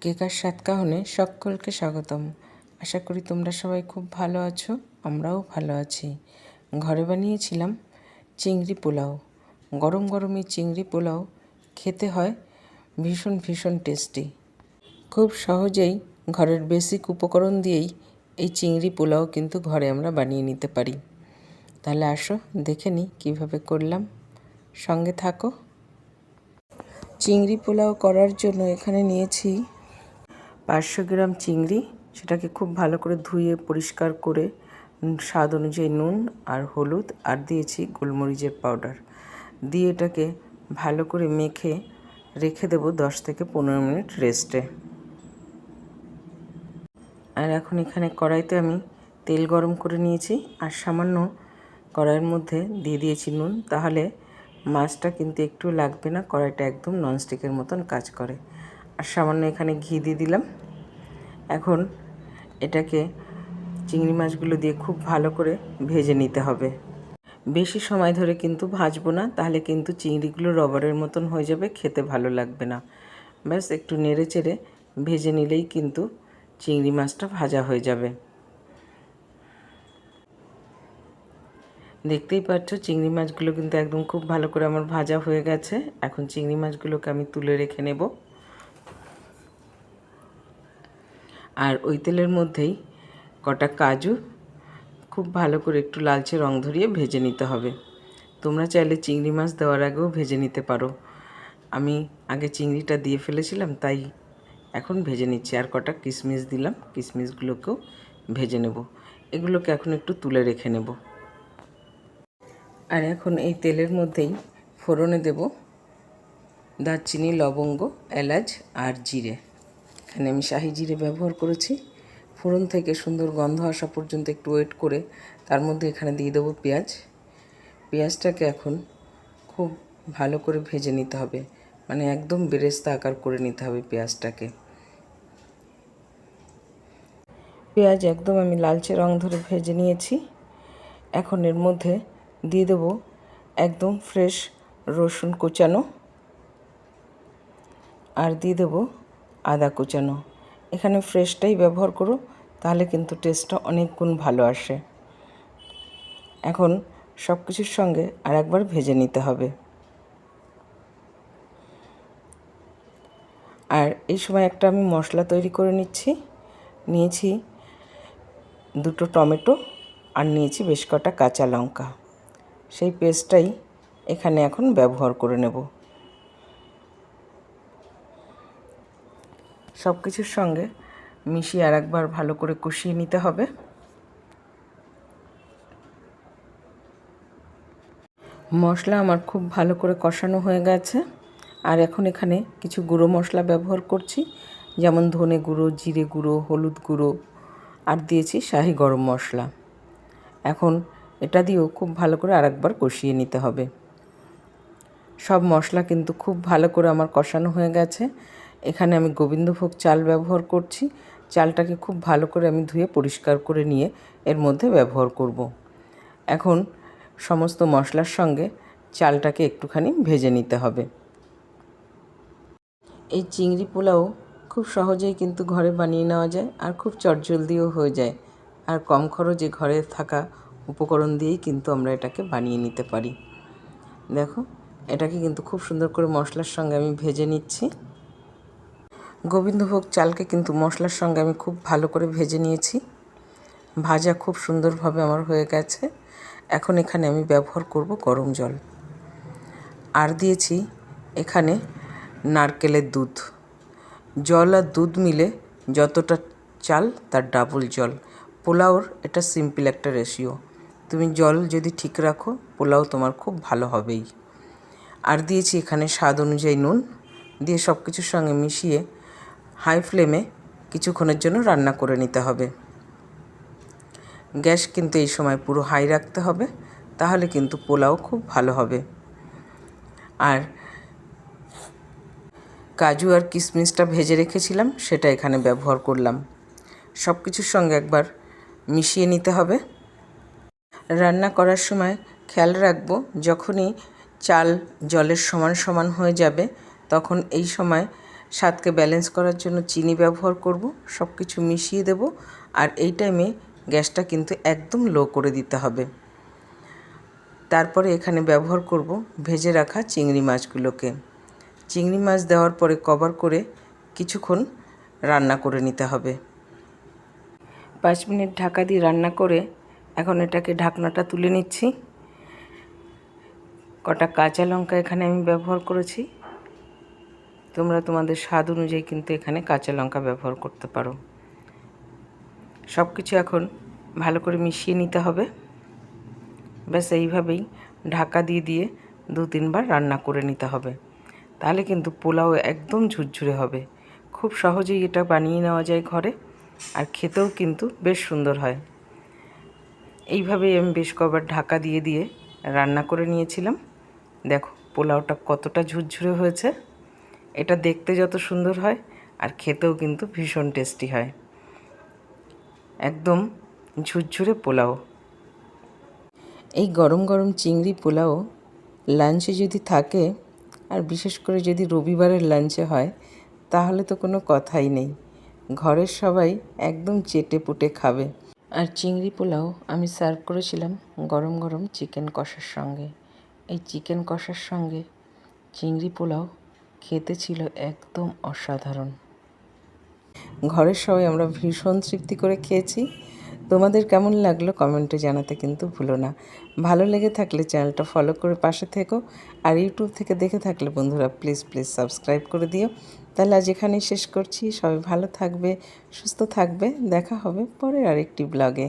কেকার সাতকাহনে সকলকে স্বাগতম। আশা করি তোমরা সবাই খুব ভালো আছো, আমরাও ভালো আছি। ঘরে বানিয়েছিলাম চিংড়ি পোলাও। গরম গরম এই চিংড়ি পোলাও খেতে হয় ভীষণ ভীষণ টেস্টি। খুব সহজেই ঘরের বেসিক উপকরণ দিয়েই এই চিংড়ি পোলাও কিন্তু ঘরে আমরা বানিয়ে নিতে পারি। তাহলে আসো দেখে নিই কীভাবে করলাম, সঙ্গে থাকো। চিংড়ি পোলাও করার জন্য এখানে নিয়েছি 500 গ্রাম চিংড়ি। সেটাকে খুব ভালো করে ধুয়ে পরিষ্কার করে স্বাদ অনুযায়ী নুন আর হলুদ আর দিয়েছি গোলমরিচের পাউডার দিয়ে এটাকে ভালো করে মেখে রেখে দেবো 10 থেকে 15 মিনিট রেস্টে। আর এখন এখানে কড়াইতে আমি তেল গরম করে নিয়েছি আর সামান্য কড়াইয়ের মধ্যে দিয়ে দিয়েছি নুন, তাহলে মাছটা কিন্তু একটু লাগবে না, কড়াইটা একদম ননস্টিকের মতন কাজ করে। আর সামান্য এখানে ঘি দিয়ে দিলাম। এখন এটাকে চিংড়ি মাছগুলো দিয়ে খুব ভালো করে ভেজে নিতে হবে। বেশি সময় ধরে কিন্তু ভাজবো না, তাহলে কিন্তু চিংড়িগুলো রবারের মতন হয়ে যাবে, খেতে ভালো লাগবে না। ব্যাস একটু নেড়ে চেড়ে ভেজে নিলেই কিন্তু চিংড়ি মাছটা ভাজা হয়ে যাবে। দেখতেই পাচ্ছ চিংড়ি মাছগুলো কিন্তু একদম খুব ভালো করে আমার ভাজা হয়ে গেছে। এখন চিংড়ি মাছগুলোকে আমি তুলে রেখে নেব। আর ওই তেলের মধ্যেই কটা কাজু খুব ভালো করে একটু লালচে রং ধরিয়ে ভেজে নিতে হবে। তোমরা চাইলে চিংড়ি মাছ দেওয়ার আগেও ভেজে নিতে পারো। আমি আগে চিংড়িটা দিয়ে ফেলেছিলাম, তাই এখন ভেজে নিচ্ছি। আর কটা কিশমিশ দিলাম, কিশমিশগুলোকেও ভেজে নেব। এগুলোকে এখন একটু তুলে রেখে নেব। আর এখন এই তেলের মধ্যেই ফোড়নে দেব দারচিনি, লবঙ্গ, এলাচ আর জিরে। এখানে আমি শাহি জিরে ব্যবহার করেছি। ফোড়ন থেকে সুন্দর গন্ধ আসা পর্যন্ত একটু ওয়েট করে তার মধ্যে এখানে দিয়ে দেবো পেঁয়াজ। পেঁয়াজটাকে এখন খুব ভালো করে ভেজে নিতে হবে, মানে একদম বেরেস্তা আকার করে নিতে হবে পেঁয়াজটাকে। পেঁয়াজ একদম আমি লালচে রং ধরে ভেজে নিয়েছি। এখন এর মধ্যে দিয়ে দেবো একদম ফ্রেশ রসুন কুচানো আর দিয়ে দেবো আদা কুচানো। এখানে ফ্রেশটাই ব্যবহার করো, তাহলে কিন্তু টেস্টটা অনেক গুণ ভালো আসে। এখন সব কিছুর সঙ্গে আর একবার ভেজে নিতে হবে। আর এই সময় একটা আমি মশলা তৈরি করে নিয়েছি 2টো টমেটো আর নিয়েছি বেশ কটা কাঁচা লঙ্কা। সেই পেস্টটাই এখানে এখন ব্যবহার করে নেব। সব কিছুর সঙ্গে মিশিয়ে আর একবার ভালো করে কষিয়ে নিতে হবে। মশলা আমার খুব ভালো করে কষানো হয়ে গেছে। আর এখন এখানে কিছু গুঁড়ো মশলা ব্যবহার করছি, যেমন ধনে গুঁড়ো, জিরে গুঁড়ো, হলুদ গুঁড়ো আর দিয়েছি শাহি গরম মশলা। এখন এটা দিয়েও খুব ভালো করে আরেকবার কষিয়ে নিতে হবে। সব মশলা কিন্তু খুব ভালো করে আমার কষানো হয়ে গেছে। এখানে আমি গোবিন্দভোগ চাল ব্যবহার করছি। চালটাকে খুব ভালো করে আমি ধুয়ে পরিষ্কার করে নিয়ে এর মধ্যে ব্যবহার করব। এখন সমস্ত মশলার সঙ্গে চালটাকে একটুখানি ভেজে নিতে হবে। এই চিংড়ি পোলাও খুব সহজেই কিন্তু ঘরে বানিয়ে নেওয়া যায় আর খুব চটজলদিও হয়ে যায়। আর কম খরচে ঘরে থাকা উপকরণ দিয়েই কিন্তু আমরা এটাকে বানিয়ে নিতে পারি। দেখো, এটাকে কিন্তু খুব সুন্দর করে মশলার সঙ্গে আমি ভেজে নিচ্ছি। গোবিন্দভোগ চালকে কিন্তু মশলার সঙ্গে আমি খুব ভালো করে ভেজে নিয়েছি। ভাজা খুব সুন্দরভাবে আমার হয়ে গেছে। এখন এখানে আমি ব্যবহার করব গরম জল। আর দিয়েছি এখানে নারকেলের দুধ। জল আর দুধ মিলে যতটা চাল তার ডাবল জল। পোলাওর এটা সিম্পল একটা রেশিও। তুমি জল যদি ঠিক রাখো, পোলাও তোমার খুব ভালো হবেই। আর দিয়েছি এখানে স্বাদ অনুযায়ী নুন দিয়ে সব কিছুর সঙ্গে মিশিয়ে হাই ফ্লেমে কিছুক্ষণের জন্য রান্না করে নিতে হবে। গ্যাস কিন্তু এই সময় পুরো হাই রাখতে হবে, তাহলে কিন্তু পোলাও খুব ভালো হবে। আর কাজু আর কিশমিশটা ভেজে রেখেছিলাম, সেটা এখানে ব্যবহার করলাম। সব কিছুর সঙ্গে একবার মিশিয়ে নিতে হবে। রান্না করার সময় খেয়াল রাখবো, যখনই চাল জলের সমান সমান হয়ে যাবে, তখন এই সময় স্বাদকে ব্যালেন্স করার জন্য চিনি ব্যবহার করব। সব কিছু মিশিয়ে দেব, আর এই টাইমে গ্যাসটা কিন্তু একদম লো করে দিতে হবে। তারপরে এখানে ব্যবহার করব ভেজে রাখা চিংড়ি মাছগুলোকে। চিংড়ি মাছ দেওয়ার পরে কভার করে কিছুক্ষণ রান্না করে নিতে হবে। 5 মিনিট ঢাকা দিয়ে রান্না করে এখন এটাকে ঢাকনাটা তুলে নিচ্ছি। কটা কাঁচা লঙ্কা এখানে আমি ব্যবহার করেছি। তোমরা তোমাদের স্বাদ অনুযায়ী কিন্তু এখানে কাঁচা লঙ্কা ব্যবহার করতে পারো। সব কিছু এখন ভালো করে মিশিয়ে নিতে হবে। ব্যাস এইভাবেই ঢাকা দিয়ে দিয়ে 2-3 বার রান্না করে নিতে হবে। তাহলে কিন্তু পোলাও একদম ঝুরঝুরে হবে। খুব সহজেই এটা বানিয়ে নেওয়া যায় ঘরে, আর খেতেও কিন্তু বেশ সুন্দর হয়। এইভাবেই আমি বেশ কবার ঢাকা দিয়ে দিয়ে রান্না করে নিয়েছিলাম। দেখো পোলাওটা কতটা ঝুরঝুরে হয়েছে। এটা দেখতে যত সুন্দর হয় আর খেতেও কিন্তু ভীষণ টেস্টি হয়। একদম ঝুরঝুরে পোলাও। এই গরম গরম চিংড়ি পোলাও লাঞ্চে যদি থাকে, আর বিশেষ করে যদি রবিবারের লাঞ্চে হয়, তাহলে তো কোনো কথাই নেই। ঘরের সবাই একদম চেটেপুটে খাবে। আর চিংড়ি পোলাও আমি সার্ভ করেছিলাম গরম গরম চিকেন কষার সঙ্গে। এই চিকেন কষার সঙ্গে চিংড়ি পোলাও খেতে ছিল একদম অসাধারণ। ঘরের সবাই আমরা ভীষণ তৃপ্তি করে খেয়েছি। তোমাদের কেমন লাগলো কমেন্টে জানাতে কিন্তু ভুলো না। ভালো লেগে থাকলে চ্যানেলটা ফলো করে পাশে থেকো, আর ইউটিউব থেকে দেখে থাকলে বন্ধুরা প্লিজ সাবস্ক্রাইব করে দিও। তাহলে আজ এখানেই শেষ করছি। সবাই ভালো থাকবে, সুস্থ থাকবে। দেখা হবে পরের আরেকটি ব্লগে।